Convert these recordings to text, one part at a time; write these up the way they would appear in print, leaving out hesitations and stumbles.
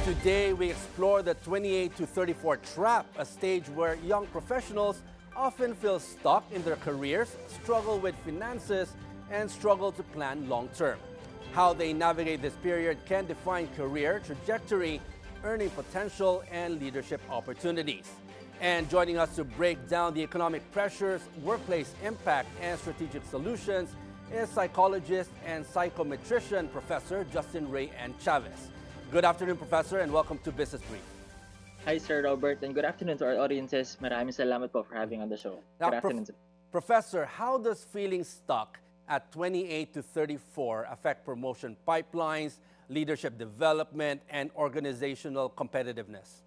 Today, we explore the 28 to 34 trap, a stage where young professionals often feel stuck in their careers, struggle with finances, and struggle to plan long term. How they navigate this period can define career trajectory, earning potential, and leadership opportunities. And joining us to break down the economic pressures, workplace impact, and strategic solutions is psychologist and psychometrician Professor Justin Ray and Chavez. Good afternoon, Professor, and welcome to Business Brief. Hi, Sir Robert, and good afternoon to our audiences. Maraming salamat po for having on the show. Now, Good afternoon. Professor, how does feeling stuck at 28 to 34 affect promotion pipelines, leadership development, and organizational competitiveness?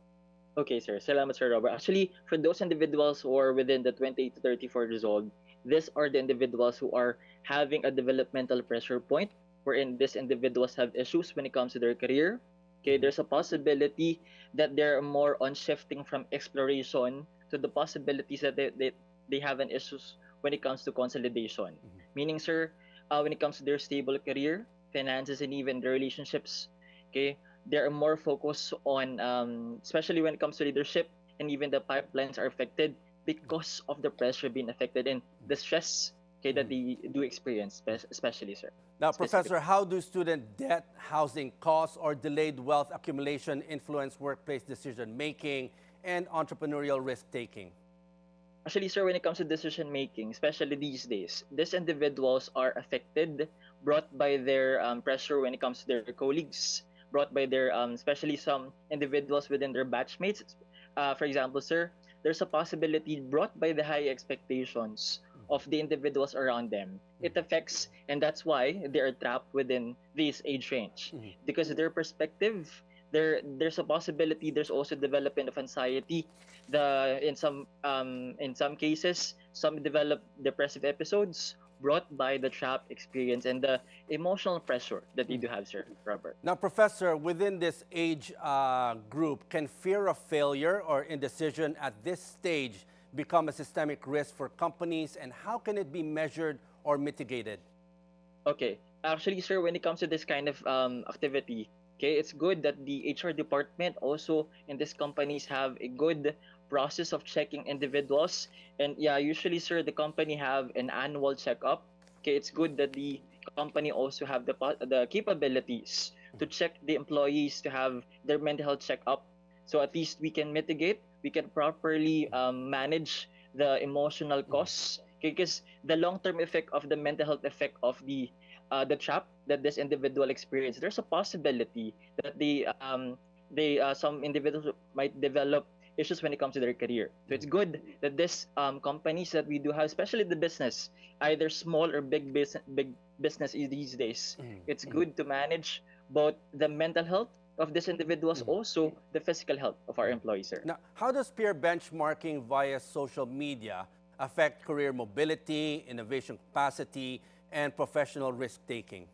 Okay, sir. Salamat, Sir Robert. Actually, for those individuals who are within the 28 to 34 years old, these are the individuals who are having a developmental pressure point wherein these individuals have issues when it comes to their career. Okay, there's a possibility that they're more on shifting from exploration to the possibilities that they have an issues when it comes to consolidation. Meaning, sir, when it comes to their stable career, finances, and even their relationships, okay, they're more focused on, especially when it comes to leadership, and even the pipelines are affected because of the pressure being affected and the stress, okay, that they do experience, especially, sir. Now, Professor, how do student debt, housing costs, or delayed wealth accumulation influence workplace decision-making and entrepreneurial risk-taking? Actually, sir, when it comes to decision making, especially these days, these individuals are affected, brought by their pressure when it comes to their colleagues, brought by their, especially some individuals within their batchmates. For example, sir, there's a possibility brought by the high expectations of the individuals around them. It affects, and that's why they are trapped within this age range. Because their perspective, there's a possibility there's also development of anxiety. In some cases, some develop depressive episodes brought by the trap experience and the emotional pressure that they do have, Sir Robert. Now, Professor, within this age group, can fear of failure or indecision at this stage become a systemic risk for companies, and how can it be measured or mitigated? Okay, actually, sir, when it comes to this kind of activity, okay, it's good that the HR department also in these companies have a good process of checking individuals. And yeah, usually, sir, the company have an annual checkup. Okay, it's good that the company also have the capabilities to check the employees to have their mental health checkup. So at least we can mitigate, we can properly manage the emotional costs. Okay, because the long-term effect of the mental health effect of the trap that this individual experience, there's a possibility that some individuals might develop issues when it comes to their career. So it's good that this companies that we do have, especially the business, either small or big business these days, it's good to manage both the mental health of these individuals, also the physical health of our employees, sir. Now, how does peer benchmarking via social media affect career mobility, innovation capacity, and professional risk-taking?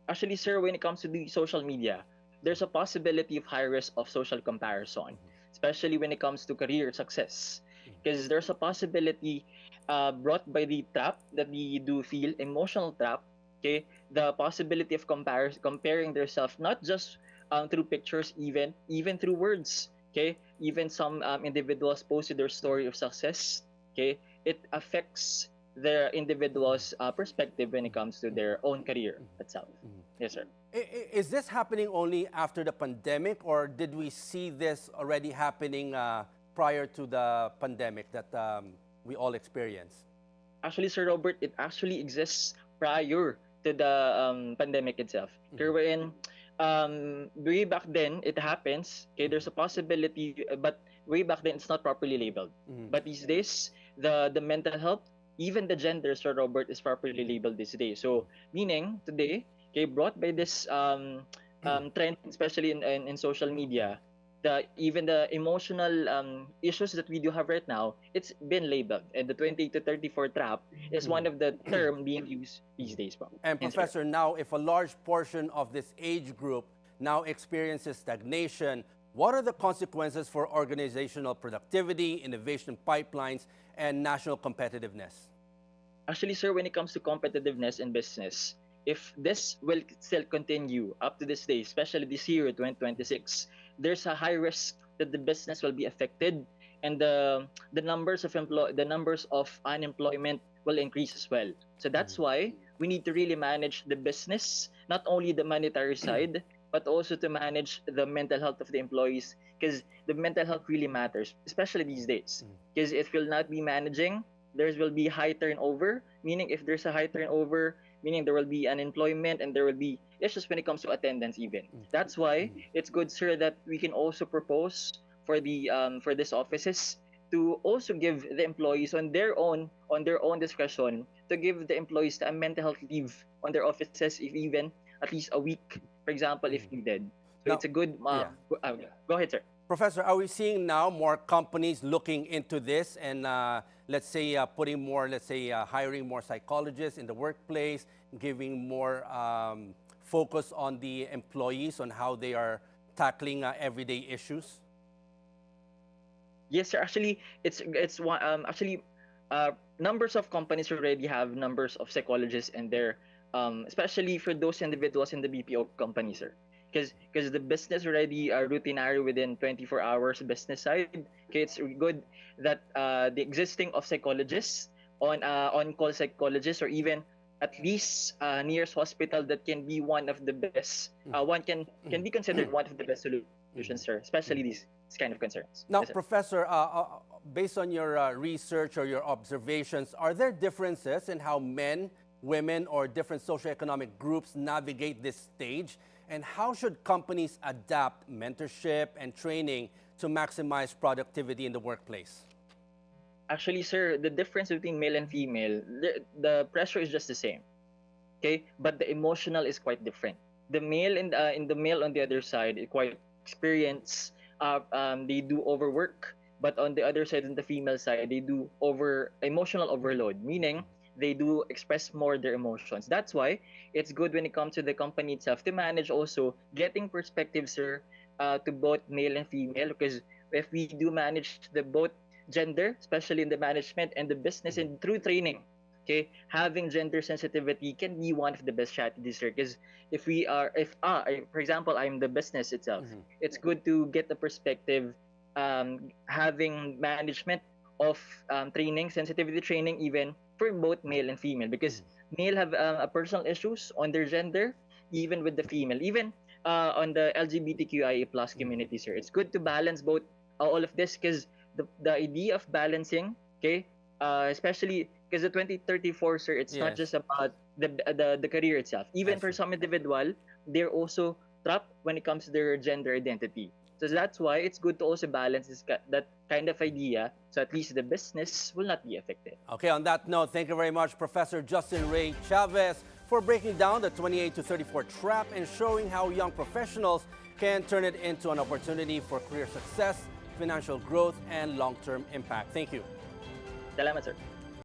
Actually, sir, when it comes to the social media, there's a possibility of high risk of social comparison, especially when it comes to career success. Because there's a possibility brought by the trap that we do feel, emotional trap, okay? The possibility of comparing themselves, not just through pictures, even through words, okay? Even some individuals posted their story of success, okay? It affects the individual's perspective when it comes to their own career itself. Yes, sir. Is this happening only after the pandemic, or did we see this already happening prior to the pandemic that we all experienced? Actually, Sir Robert, it actually exists prior to the pandemic itself. Wherein, way back then, it happens. Okay, there's a possibility, but way back then, it's not properly labeled. But these days, the mental health, even the gender, Sir Robert, is properly labeled these days. So, meaning today, okay, brought by this trend, especially in social media, even the emotional issues that we do have right now, it's been labeled. And the 20 to 34 trap is one of the term being used these days. And Professor, now if a large portion of this age group now experiences stagnation, what are the consequences for organizational productivity, innovation pipelines, and national competitiveness? Actually, sir, when it comes to competitiveness in business, if this will still continue up to this day, especially this year, 2026, there's a high risk that the business will be affected, and the numbers of unemployment will increase as well. So that's why we need to really manage the business, not only the monetary side, but also to manage the mental health of the employees, because the mental health really matters, especially these days. Because if you'll not be managing, there will be high turnover, meaning if there's a high turnover, meaning there will be unemployment and there will be issues when it comes to attendance even. That's why it's good, sir, that we can also propose for these offices to also give the employees on their own discretion to give the employees a mental health leave on their offices, if even at least a week, for example, if needed. So Now, it's a good. yeah. Go ahead, sir. Professor, are we seeing now more companies looking into this and let's say putting more, let's say hiring more psychologists in the workplace, giving more focus on the employees on how they are tackling everyday issues? Yes, sir. Actually, numbers of companies already have numbers of psychologists in there, especially for those individuals in the BPO companies, sir. Because the business already routinary within 24 hours business side. Okay, it's good that the existing of psychologists on call psychologists, or even at least nearest hospital that can be one of the best. One can be considered one of the best solutions, sir. Especially these kind of concerns. Now, Yes, sir. Professor, based on your research or your observations, are there differences in how men, women, or different socioeconomic groups navigate this stage? And how should companies adapt mentorship and training to maximize productivity in the workplace? Actually, sir, the difference between male and female, the pressure is just the same. Okay, but the emotional is quite different. The male in the male on the other side is quite experienced. They do overwork, but on the other side, on the female side, they do over emotional overload, meaning they do express more their emotions. That's why it's good when it comes to the company itself to manage also getting perspectives, sir, to both male and female. Because if we do manage the both gender, especially in the management and the business, and through training, okay, having gender sensitivity can be one of the best strategies, sir. Because for example, I'm the business itself, it's good to get the perspective, having management of training, sensitivity training, even for both male and female, because male have a personal issues on their gender, even with the female, even on the LGBTQIA plus community, sir. It's good to balance both all of this, because the idea of balancing, okay, especially because the 2034, sir, it's not Yes. just about the career itself. Even I for see. some individual, they're also trapped when it comes to their gender identity. So that's why it's good to also balance that kind of idea, so at least the business will not be affected. Okay, on that note, thank you very much, Professor Justin Ray Chavez, for breaking down the 28 to 34 trap and showing how young professionals can turn it into an opportunity for career success, financial growth, and long-term impact. Thank you. Salamat, sir.